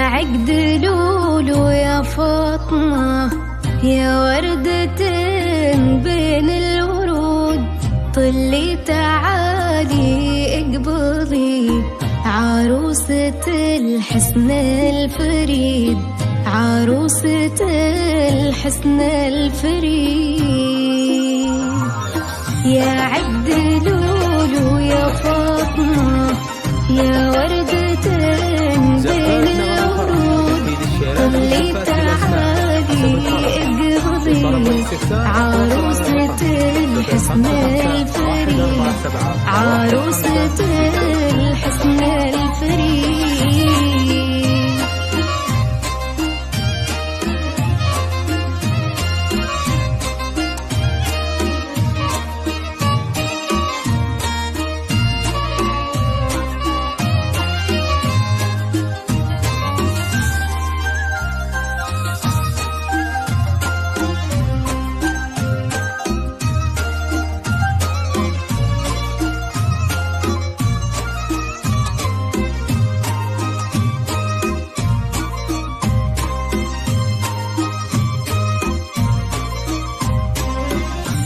عقد لولو يا فاطمة، يا وردة بين الورود، طلي تعالي اقبضي عروسة الحسن الفريد، عروسة الحسن الفريد. يا عقد لولو يا فاطمة، يا وردة بين الورود، طلي تعالي اقبضي عروسة الحسن الفريد، عروسة الحسن الفريد.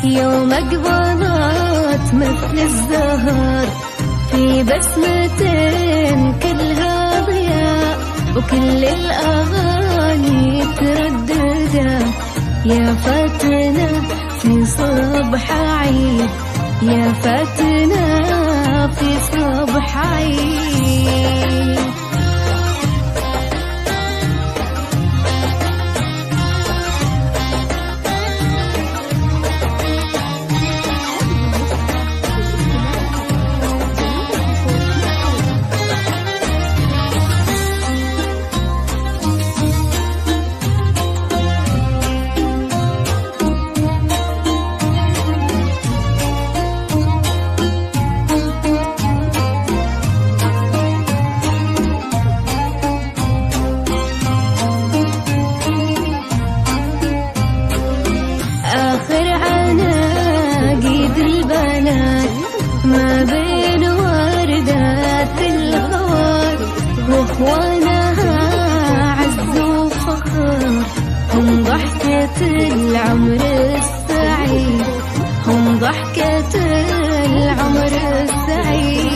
يوم أقبضت مثل الزهر، في بسمتين كلها ضياء، وكل الأغاني ترددا، يا فاتنا في صبح عيد، يا فاتنا في صبح عيد. ما بين وردات الغوار واخوانها عز وفخر، هم ضحكة العمر السعيد، هم ضحكة العمر السعيد.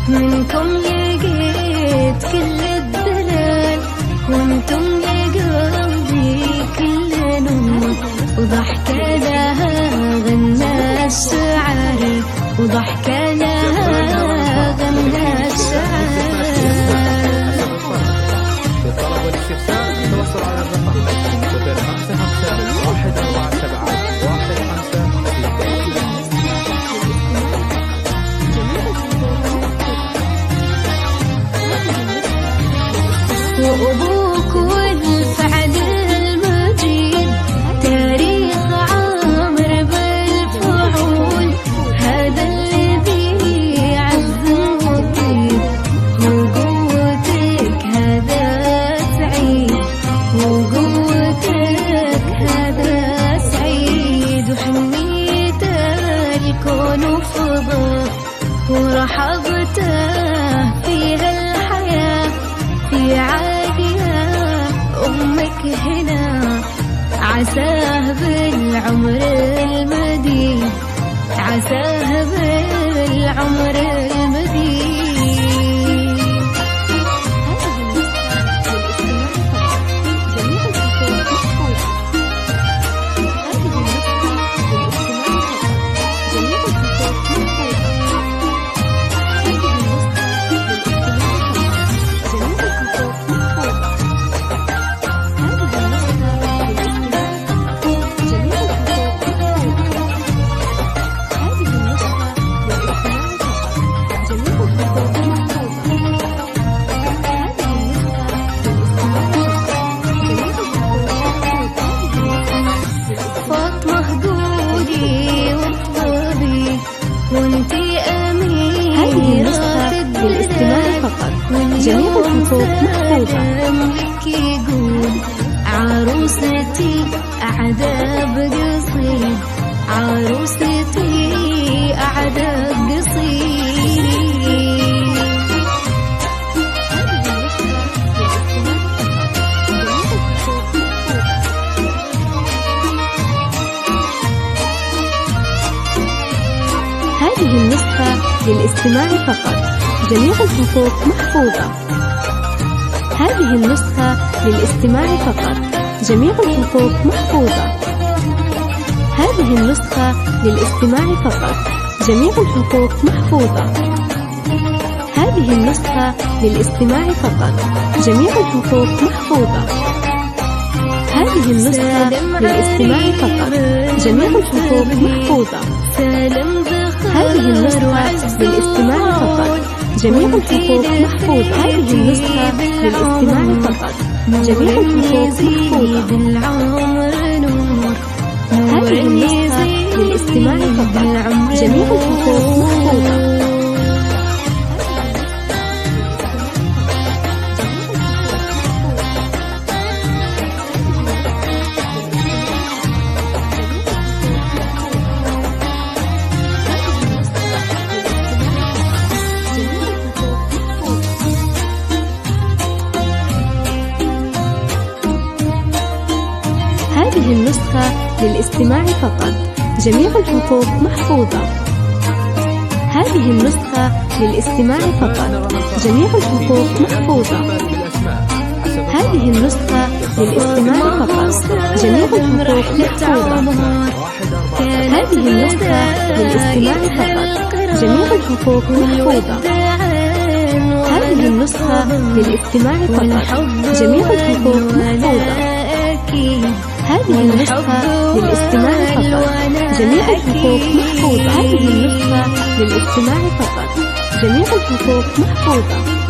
منكم لقيت كل الدلال، وانتم لقلبي كل نور، وضحكة لها غنى الشعر، وضحكة لها غنى الشعر. للطلب والاستفسار تواصلوا على الرقم 05514715. وأبوك والفعل المجيد، تاريخ عامر بالفعول، هذا الذي يعز وطيب، وقوتك هذا سعيد، وقوتك هذا سعيد، وحنيت الكون وفضى، ورحبته فيها الحياة، في عالية أمك هنا، عساه بالعمر المديد، عساه بالعمر المديد. وانتي أميرة هذه النسخة للاستماع فقط. جميع الحقوق محفوظة. أملك يقول عروستي أعداد قصيد، عروستي أعداد قصيد. هذه النسخة للاستماع فقط. جميع الحقوق محفوظة. هذه النسخة للاستماع فقط. جميع الحقوق محفوظة. هذه النسخة للاستماع فقط. جميع الحقوق محفوظة. هذه النسخة للاستماع فقط. جميع الحقوق محفوظة. هذه النسخة للاستماع فقط. جميع الحقوق محفوظة. هذه النسخة للاستماع فقط. جميع الحقوق محفوظة. هذه النسخة للاستماع فقط. جميع الحقوق محفوظة. هذه النسخة للاستماع فقط. جميع الحقوق محفوظة. هذه النسخة للاستماع فقط. جميع الحقوق محفوظة. هذه النسخة للاستماع فقط. جميع الحقوق محفوظة. هذه النسخة للاستماع فقط. جميع الحقوق محفوظة. هذه النسخة للاستماع فقط. جميع الحقوق محفوظة. هذه النسخة للاستماع فقط. جميع الحقوق محفوظة. هذه النسخة للاستماع فقط. جميع الحقوق محفوظة. هذه النسخة للاستماع فقط. جميع الحقوق محفوظة.